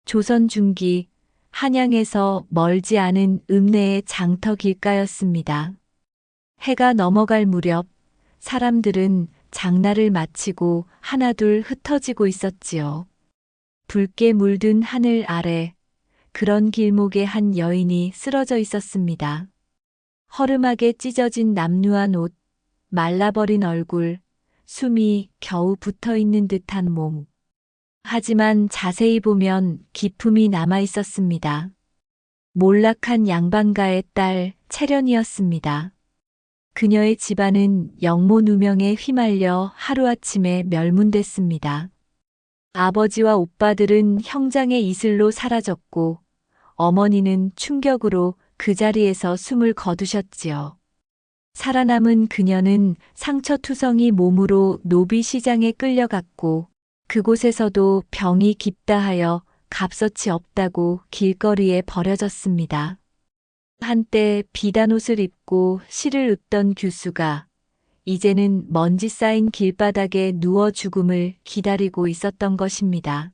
조선 중기 한양에서 멀지 않은 읍내의 장터 길가였습니다. 해가 넘어갈 무렵 사람들은 장날을 마치고 하나둘 흩어지고 있었지요. 붉게 물든 하늘 아래 그런 길목에 한 여인이 쓰러져 있었습니다. 허름하게 찢어진 남루한 옷, 말라버린 얼굴, 숨이 겨우 붙어 있는 듯한 몸. 하지만 자세히 보면 기품이 남아 있었습니다. 몰락한 양반가의 딸 채련이었습니다. 그녀의 집안은 영모 누명에 휘말려 하루아침에 멸문됐습니다. 아버지와 오빠들은 형장의 이슬로 사라졌고 어머니는 충격으로 그 자리에서 숨을 거두셨지요. 살아남은 그녀는 상처투성이 몸으로 노비시장에 끌려갔고 그곳에서도 병이 깊다 하여 값어치 없다고 길거리에 버려졌습니다. 한때 비단 옷을 입고 시를 읊던 교수가 이제는 먼지 쌓인 길바닥에 누워 죽음을 기다리고 있었던 것입니다.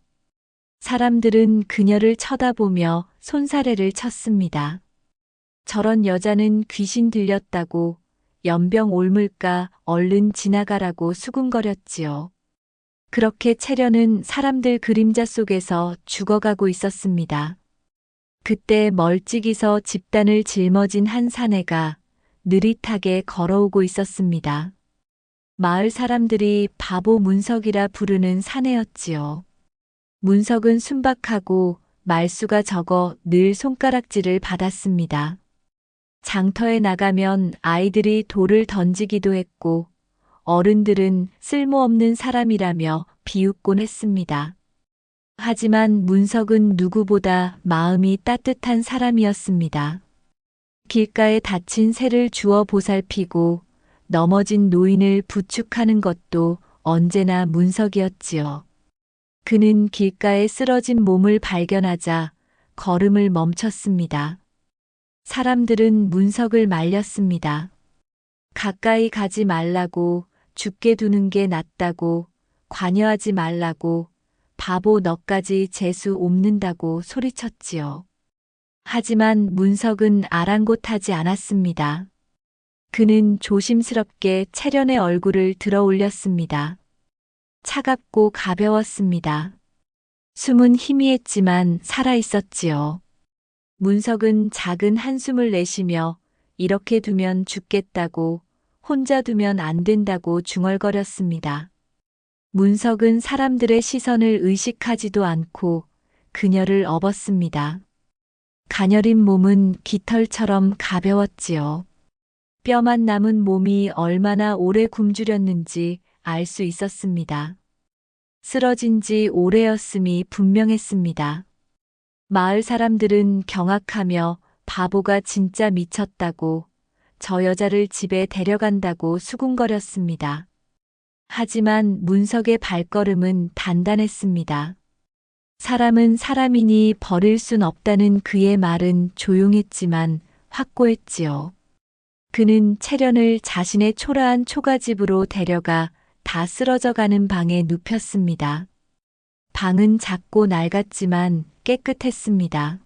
사람들은 그녀를 쳐다보며 손사래를 쳤습니다. 저런 여자는 귀신 들렸다고 연병 옮을까 얼른 지나가라고 수군거렸지요. 그렇게 채련은 사람들 그림자 속에서 죽어가고 있었습니다. 그때 멀찍이서 집단을 짊어진 한 사내가 느릿하게 걸어오고 있었습니다. 마을 사람들이 바보 문석이라 부르는 사내였지요. 문석은 순박하고 말수가 적어 늘 손가락질을 받았습니다. 장터에 나가면 아이들이 돌을 던지기도 했고 어른들은 쓸모없는 사람이라며 비웃곤 했습니다. 하지만 문석은 누구보다 마음이 따뜻한 사람이었습니다. 길가에 다친 새를 주워 보살피고 넘어진 노인을 부축하는 것도 언제나 문석이었지요. 그는 길가에 쓰러진 몸을 발견하자 걸음을 멈췄습니다. 사람들은 문석을 말렸습니다. 가까이 가지 말라고, 죽게 두는 게 낫다고, 관여하지 말라고, 바보 너까지 재수 옵는다고 소리쳤지요. 하지만 문석은 아랑곳하지 않았습니다. 그는 조심스럽게 채련의 얼굴을 들어 올렸습니다. 차갑고 가벼웠습니다. 숨은 희미했지만 살아있었지요. 문석은 작은 한숨을 내쉬며 이렇게 두면 죽겠다고, 혼자 두면 안 된다고 중얼거렸습니다. 문석은 사람들의 시선을 의식하지도 않고 그녀를 업었습니다. 가녀린 몸은 깃털처럼 가벼웠지요. 뼈만 남은 몸이 얼마나 오래 굶주렸는지 알 수 있었습니다. 쓰러진 지 오래였음이 분명했습니다. 마을 사람들은 경악하며 바보가 진짜 미쳤다고, 저 여자를 집에 데려간다고 수군거렸습니다. 하지만 문석의 발걸음은 단단했습니다. 사람은 사람이니 버릴 순 없다는 그의 말은 조용했지만 확고했지요. 그는 채련을 자신의 초라한 초가집으로 데려가 다 쓰러져가는 방에 눕혔습니다. 방은 작고 낡았지만 깨끗했습니다.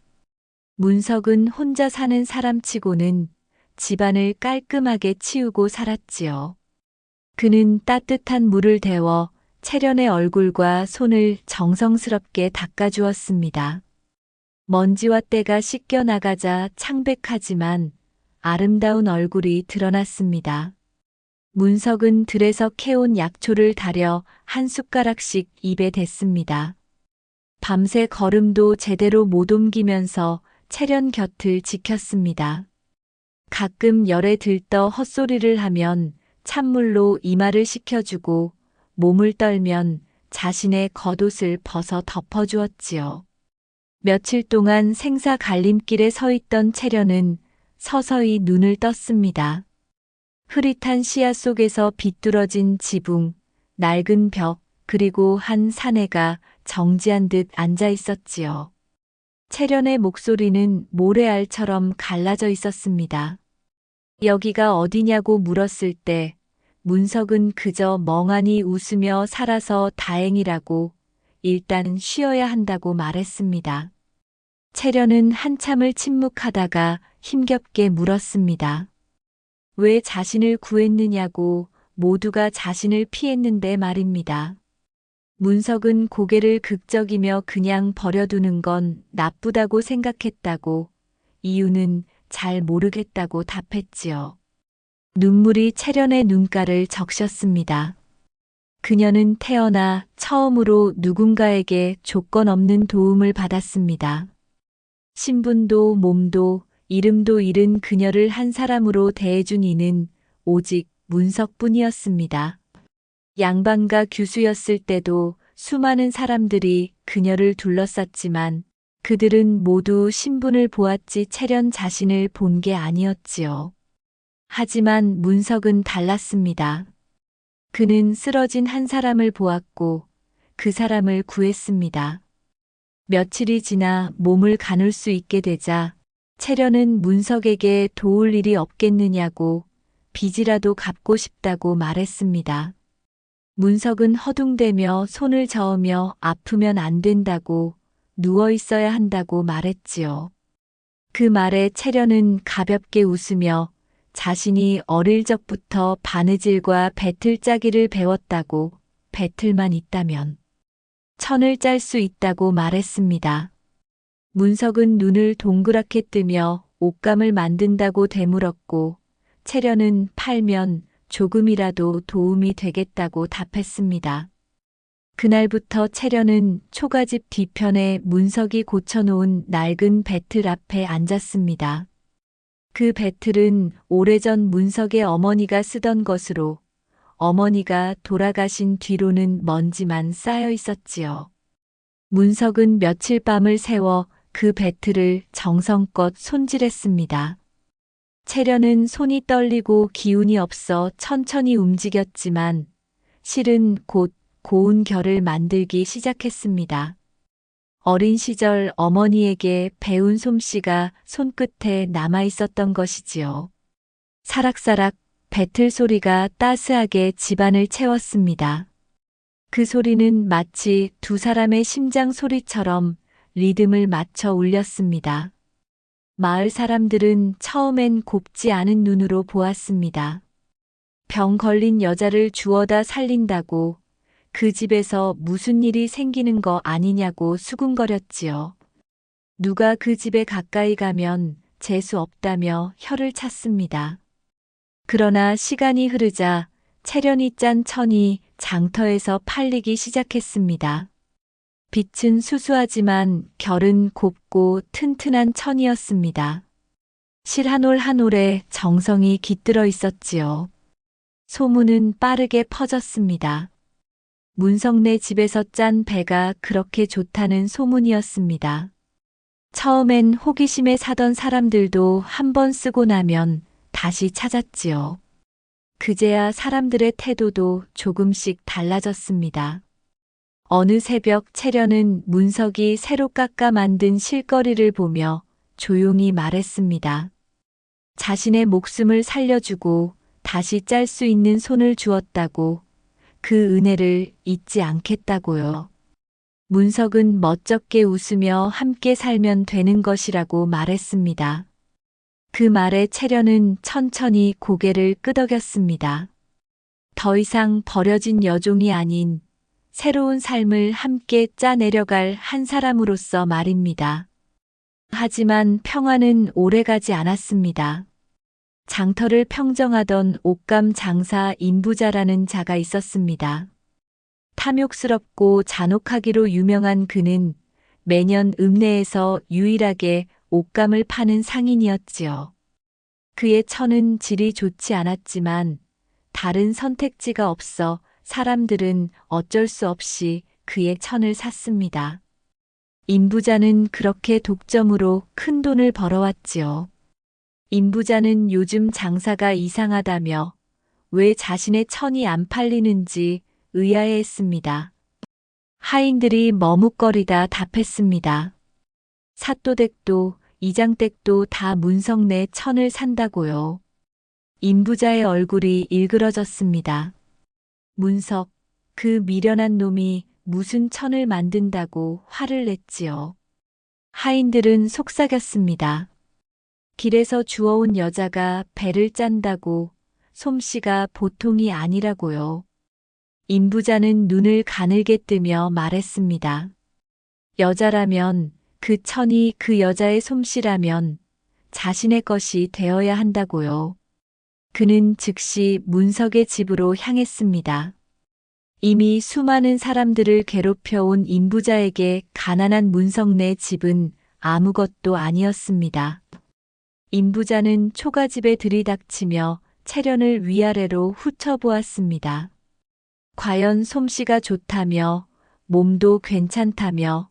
문석은 혼자 사는 사람치고는 집안을 깔끔하게 치우고 살았지요. 그는 따뜻한 물을 데워 채련의 얼굴과 손을 정성스럽게 닦아주었습니다. 먼지와 때가 씻겨 나가자 창백하지만 아름다운 얼굴이 드러났습니다. 문석은 들에서 캐온 약초를 다려 한 숟가락씩 입에 댔습니다. 밤새 걸음도 제대로 못 옮기면서 채련 곁을 지켰습니다. 가끔 열에 들떠 헛소리를 하면 찬물로 이마를 식혀주고 몸을 떨면 자신의 겉옷을 벗어 덮어주었지요. 며칠 동안 생사 갈림길에 서 있던 채련은 서서히 눈을 떴습니다. 흐릿한 시야 속에서 비뚤어진 지붕, 낡은 벽, 그리고 한 사내가 정지한 듯 앉아 있었지요. 채련의 목소리는 모래알처럼 갈라져 있었습니다. 여기가 어디냐고 물었을 때 문석은 그저 멍하니 웃으며 살아서 다행이라고 일단 쉬어야 한다고 말했습니다. 채련은 한참을 침묵하다가 힘겹게 물었습니다. 왜 자신을 구했느냐고. 모두가 자신을 피했는데 말입니다. 문석은 고개를 극적이며 그냥 버려두는 건 나쁘다고 생각했다고, 이유는 잘 모르겠다고 답했지요. 눈물이 채련의 눈가를 적셨습니다. 그녀는 태어나 처음으로 누군가에게 조건 없는 도움을 받았습니다. 신분도 몸도 이름도 잃은 그녀를 한 사람으로 대해준 이는 오직 문석뿐이었습니다. 양반가 교수였을 때도 수많은 사람들이 그녀를 둘러쌌지만 그들은 모두 신분을 보았지 채련 자신을 본 게 아니었지요. 하지만 문석은 달랐습니다. 그는 쓰러진 한 사람을 보았고 그 사람을 구했습니다. 며칠이 지나 몸을 가눌 수 있게 되자 채련은 문석에게 도울 일이 없겠느냐고 빚이라도 갚고 싶다고 말했습니다. 문석은 허둥대며 손을 저으며 아프면 안 된다고, 누워 있어야 한다고 말했지요. 그 말에 채련은 가볍게 웃으며 자신이 어릴 적부터 바느질과 배틀 짜기를 배웠다고, 배틀만 있다면 천을 짤 수 있다고 말했습니다. 문석은 눈을 동그랗게 뜨며 옷감을 만든다고 되물었고 채련은 팔면 조금이라도 도움이 되겠다고 답했습니다. 그날부터 채련은 초가집 뒤편에 문석이 고쳐놓은 낡은 배틀 앞에 앉았습니다. 그 배틀은 오래전 문석의 어머니가 쓰던 것으로 어머니가 돌아가신 뒤로는 먼지만 쌓여 있었지요. 문석은 며칠 밤을 새워 그 배틀을 정성껏 손질했습니다. 채련은 손이 떨리고 기운이 없어 천천히 움직였지만 실은 곧 고운 결을 만들기 시작했습니다. 어린 시절 어머니에게 배운 솜씨가 손끝에 남아 있었던 것이지요. 사락사락 배틀 소리가 따스하게 집안을 채웠습니다. 그 소리는 마치 두 사람의 심장 소리처럼 리듬을 맞춰 울렸습니다. 마을 사람들은 처음엔 곱지 않은 눈으로 보았습니다. 병 걸린 여자를 주워다 살린다고, 그 집에서 무슨 일이 생기는 거 아니냐고 수군거렸지요. 누가 그 집에 가까이 가면 재수 없다며 혀를 찼습니다. 그러나 시간이 흐르자 채련이 짠 천이 장터에서 팔리기 시작했습니다. 빛은 수수하지만 결은 곱고 튼튼한 천이었습니다. 실 한 올 한 올에 정성이 깃들어 있었지요. 소문은 빠르게 퍼졌습니다. 문석네 집에서 짠 배가 그렇게 좋다는 소문이었습니다. 처음엔 호기심에 사던 사람들도 한 번 쓰고 나면 다시 찾았지요. 그제야 사람들의 태도도 조금씩 달라졌습니다. 어느 새벽 채련은 문석이 새로 깎아 만든 실거리를 보며 조용히 말했습니다. 자신의 목숨을 살려주고 다시 짤 수 있는 손을 주었다고, 그 은혜를 잊지 않겠다고요. 문석은 멋쩍게 웃으며 함께 살면 되는 것이라고 말했습니다. 그 말에 채련은 천천히 고개를 끄덕였습니다. 더 이상 버려진 여종이 아닌 새로운 삶을 함께 짜내려갈 한 사람으로서 말입니다. 하지만 평화는 오래가지 않았습니다. 장터를 평정하던 옷감 장사 인부자라는 자가 있었습니다. 탐욕스럽고 잔혹하기로 유명한 그는 매년 읍내에서 유일하게 옷감을 파는 상인이었지요. 그의 천은 질이 좋지 않았지만 다른 선택지가 없어 사람들은 어쩔 수 없이 그의 천을 샀습니다. 인부자는 그렇게 독점으로 큰 돈을 벌어왔지요. 인부자는 요즘 장사가 이상하다며 왜 자신의 천이 안 팔리는지 의아해했습니다. 하인들이 머뭇거리다 답했습니다. 사또댁도 이장댁도 다 문석내 천을 산다고요. 인부자의 얼굴이 일그러졌습니다. 문석, 그 미련한 놈이 무슨 천을 만든다고 화를 냈지요. 하인들은 속삭였습니다. 길에서 주워온 여자가 배를 짠다고 솜씨가 보통이 아니라고요. 임부자는 눈을 가늘게 뜨며 말했습니다. 여자라면 그 천이 그 여자의 솜씨라면 자신의 것이 되어야 한다고요. 그는 즉시 문석의 집으로 향했습니다. 이미 수많은 사람들을 괴롭혀온 임부자에게 가난한 문석네 집은 아무것도 아니었습니다. 임부자는 초가집에 들이닥치며 채련을 위아래로 훑어보았습니다. 과연 솜씨가 좋다며 몸도 괜찮다며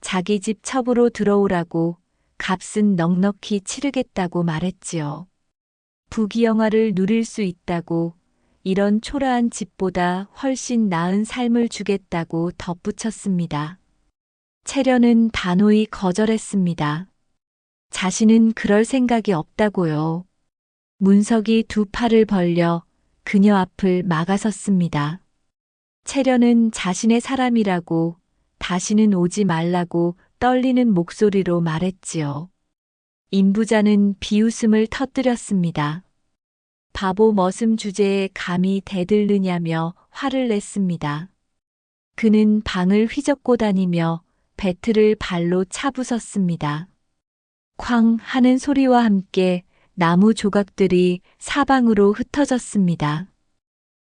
자기 집 첩으로 들어오라고 값은 넉넉히 치르겠다고 말했지요. 부귀영화를 누릴 수 있다고 이런 초라한 집보다 훨씬 나은 삶을 주겠다고 덧붙였습니다. 채련은 단호히 거절했습니다. 자신은 그럴 생각이 없다고요. 문석이 두 팔을 벌려 그녀 앞을 막아섰습니다. 채련은 자신의 사람이라고 다시는 오지 말라고 떨리는 목소리로 말했지요. 임부자는 비웃음을 터뜨렸습니다. 바보 머슴 주제에 감히 대들느냐며 화를 냈습니다. 그는 방을 휘젓고 다니며 배틀을 발로 차부쉈습니다. 쾅 하는 소리와 함께 나무 조각들이 사방으로 흩어졌습니다.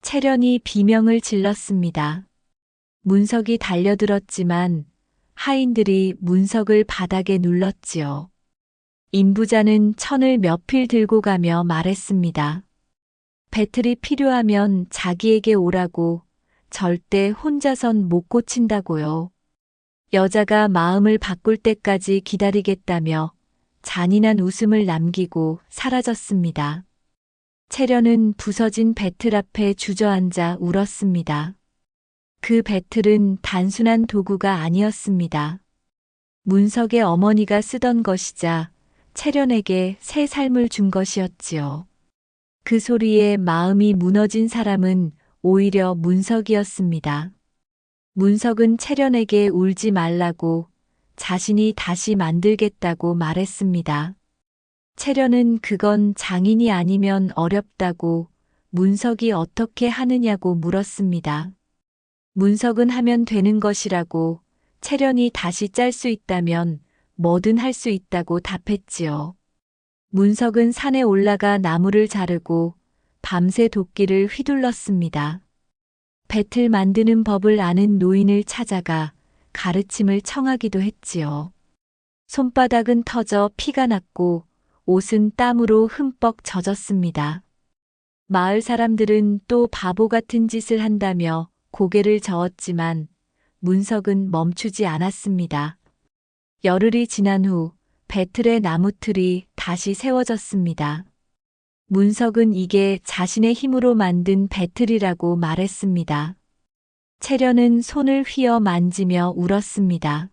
채련이 비명을 질렀습니다. 문석이 달려들었지만 하인들이 문석을 바닥에 눌렀지요. 임부자는 천을 몇 필 들고 가며 말했습니다. 배틀이 필요하면 자기에게 오라고 절대 혼자선 못 고친다고요. 여자가 마음을 바꿀 때까지 기다리겠다며 잔인한 웃음을 남기고 사라졌습니다. 채련은 부서진 배틀 앞에 주저앉아 울었습니다. 그 배틀은 단순한 도구가 아니었습니다. 문석의 어머니가 쓰던 것이자 채련에게 새 삶을 준 것이었지요. 그 소리에 마음이 무너진 사람은 오히려 문석이었습니다. 문석은 채련에게 울지 말라고 자신이 다시 만들겠다고 말했습니다. 채련은 그건 장인이 아니면 어렵다고 문석이 어떻게 하느냐고 물었습니다. 문석은 하면 되는 것이라고 채련이 다시 짤 수 있다면 뭐든 할 수 있다고 답했지요. 문석은 산에 올라가 나무를 자르고 밤새 도끼를 휘둘렀습니다. 배틀 만드는 법을 아는 노인을 찾아가 가르침을 청하기도 했지요. 손바닥은 터져 피가 났고 옷은 땀으로 흠뻑 젖었습니다. 마을 사람들은 또 바보 같은 짓을 한다며 고개를 저었지만 문석은 멈추지 않았습니다. 열흘이 지난 후 배틀의 나무틀이 다시 세워졌습니다. 문석은 이게 자신의 힘으로 만든 배틀이라고 말했습니다. 채련은 손을 휘어 만지며 울었습니다.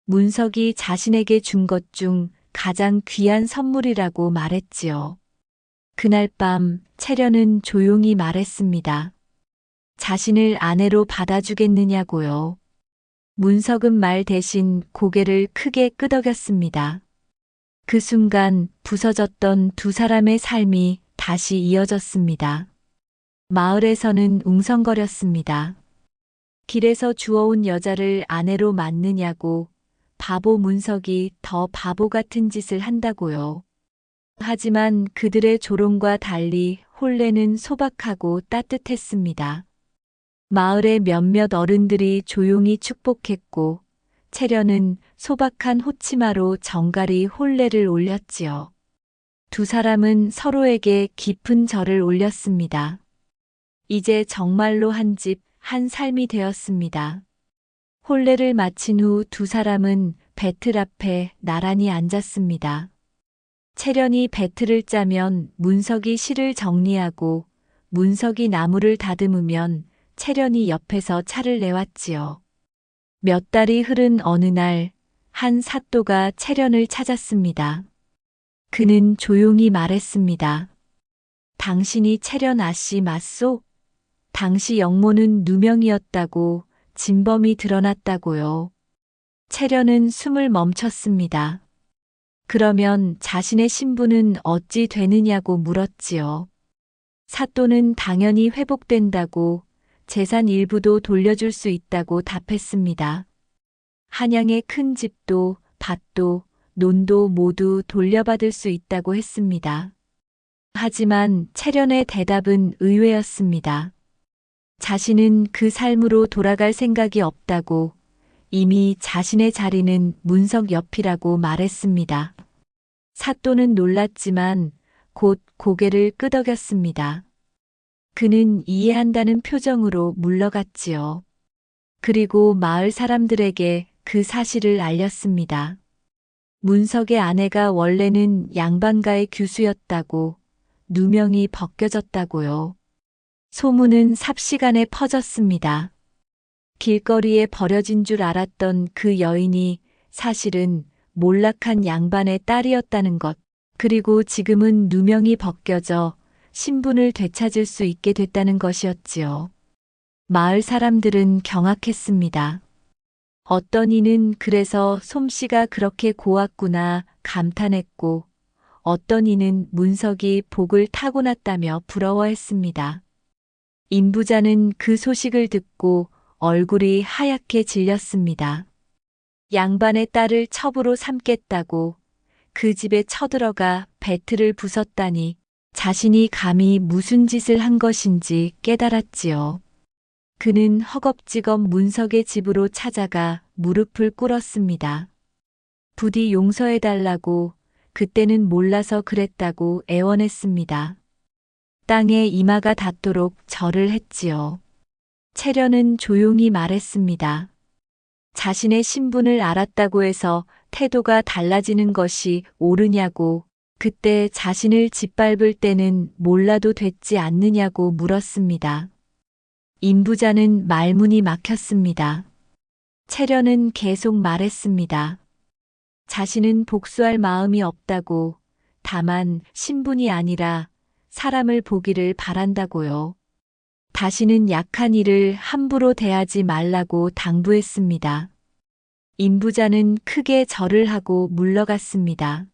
문석이 자신에게 준 것 중 가장 귀한 선물이라고 말했지요. 그날 밤 채련은 조용히 말했습니다. 자신을 아내로 받아주겠느냐고요. 문석은 말 대신 고개를 크게 끄덕였습니다. 그 순간 부서졌던 두 사람의 삶이 다시 이어졌습니다. 마을에서는 웅성거렸습니다. 길에서 주워온 여자를 아내로 맞느냐고 바보 문석이 더 바보 같은 짓을 한다고요. 하지만 그들의 조롱과 달리 혼례는 소박하고 따뜻했습니다. 마을의 몇몇 어른들이 조용히 축복했고 채련은 소박한 호치마로 정갈이 혼례를 올렸지요. 두 사람은 서로에게 깊은 절을 올렸습니다. 이제 정말로 한 집, 한 삶이 되었습니다. 혼례를 마친 후 두 사람은 배틀 앞에 나란히 앉았습니다. 채련이 배틀을 짜면 문석이 실을 정리하고 문석이 나무를 다듬으면 채련이 옆에서 차를 내왔지요. 몇 달이 흐른 어느 날 한 사또가 채련을 찾았습니다. 그는 조용히 말했습니다. 당신이 채련 아씨 맞소? 당시 영모는 누명이었다고 진범이 드러났다고요. 채련은 숨을 멈췄습니다. 그러면 자신의 신분은 어찌 되느냐고 물었지요. 사또는 당연히 회복된다고, 재산 일부도 돌려줄 수 있다고 답했습니다. 한양의 큰 집도 밭도 논도 모두 돌려받을 수 있다고 했습니다. 하지만 채련의 대답은 의외였습니다. 자신은 그 삶으로 돌아갈 생각이 없다고, 이미 자신의 자리는 문석 옆이라고 말했습니다. 사또는 놀랐지만 곧 고개를 끄덕였습니다. 그는 이해한다는 표정으로 물러갔지요. 그리고 마을 사람들에게 그 사실을 알렸습니다. 문석의 아내가 원래는 양반가의 규수였다고, 누명이 벗겨졌다고요. 소문은 삽시간에 퍼졌습니다. 길거리에 버려진 줄 알았던 그 여인이 사실은 몰락한 양반의 딸이었다는 것, 그리고 지금은 누명이 벗겨져 신분을 되찾을 수 있게 됐다는 것이었지요. 마을 사람들은 경악했습니다. 어떤 이는 그래서 솜씨가 그렇게 고왔구나 감탄했고, 어떤 이는 문석이 복을 타고났다며 부러워했습니다. 임부자는 그 소식을 듣고 얼굴이 하얗게 질렸습니다. 양반의 딸을 첩으로 삼겠다고 그 집에 쳐들어가 배틀을 부쉈다니 자신이 감히 무슨 짓을 한 것인지 깨달았지요. 그는 허겁지겁 문석의 집으로 찾아가 무릎을 꿇었습니다. 부디 용서해달라고, 그때는 몰라서 그랬다고 애원했습니다. 땅에 이마가 닿도록 절을 했지요. 채련은 조용히 말했습니다. 자신의 신분을 알았다고 해서 태도가 달라지는 것이 옳으냐고, 그때 자신을 짓밟을 때는 몰라도 됐지 않느냐고 물었습니다. 임부자는 말문이 막혔습니다. 채련은 계속 말했습니다. 자신은 복수할 마음이 없다고, 다만 신분이 아니라 사람을 보기를 바란다고요. 다시는 약한 이를 함부로 대하지 말라고 당부했습니다. 임부자는 크게 절을 하고 물러갔습니다.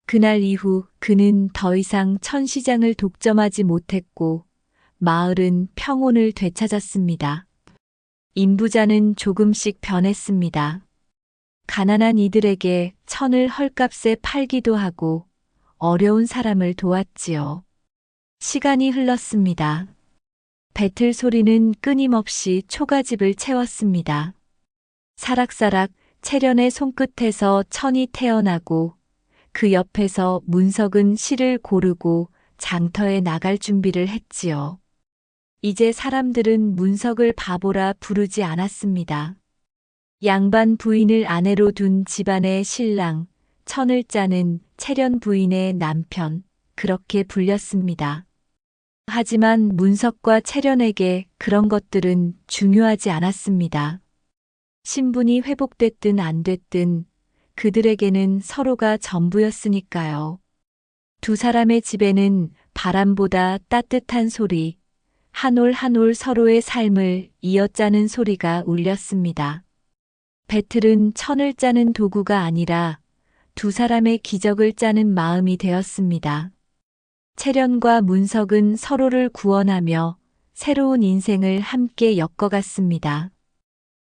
그날 이후 그는 더 이상 천시장을 독점하지 못했고, 마을은 평온을 되찾았습니다. 임부자는 조금씩 변했습니다. 가난한 이들에게 천을 헐값에 팔기도 하고 어려운 사람을 도왔지요. 시간이 흘렀습니다. 배틀 소리는 끊임없이 초가집을 채웠습니다. 사락사락 채련의 손끝에서 천이 태어나고 그 옆에서 문석은 실을 고르고 장터에 나갈 준비를 했지요. 이제 사람들은 문석을 바보라 부르지 않았습니다. 양반 부인을 아내로 둔 집안의 신랑, 천을 짜는 채련 부인의 남편, 그렇게 불렸습니다. 하지만 문석과 채련에게 그런 것들은 중요하지 않았습니다. 신분이 회복됐든 안 됐든 그들에게는 서로가 전부였으니까요. 두 사람의 집에는 바람보다 따뜻한 소리, 한 올 한 올 서로의 삶을 이어짜는 소리가 울렸습니다. 배틀은 천을 짜는 도구가 아니라 두 사람의 기적을 짜는 마음이 되었습니다. 채련과 문석은 서로를 구원하며 새로운 인생을 함께 엮어갔습니다.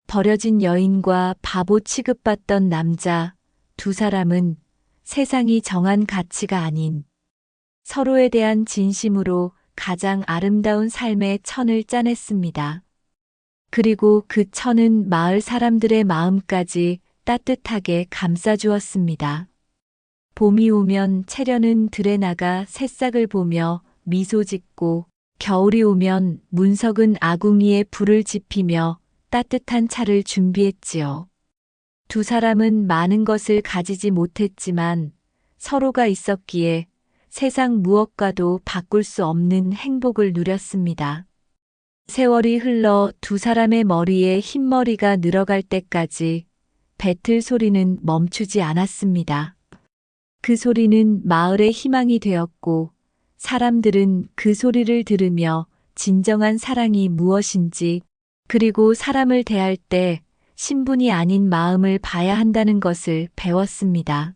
버려진 여인과 바보 취급받던 남자, 두 사람은 세상이 정한 가치가 아닌 서로에 대한 진심으로 가장 아름다운 삶의 천을 짜냈습니다. 그리고 그 천은 마을 사람들의 마음까지 따뜻하게 감싸주었습니다. 봄이 오면 채련은 들에 나가 새싹을 보며 미소 짓고, 겨울이 오면 문석은 아궁이에 불을 지피며 따뜻한 차를 준비했지요. 두 사람은 많은 것을 가지지 못했지만 서로가 있었기에 세상 무엇과도 바꿀 수 없는 행복을 누렸습니다. 세월이 흘러 두 사람의 머리에 흰머리가 늘어갈 때까지 배틀 소리는 멈추지 않았습니다. 그 소리는 마을의 희망이 되었고, 사람들은 그 소리를 들으며 진정한 사랑이 무엇인지 그리고 사람을 대할 때 신분이 아닌 마음을 봐야 한다는 것을 배웠습니다.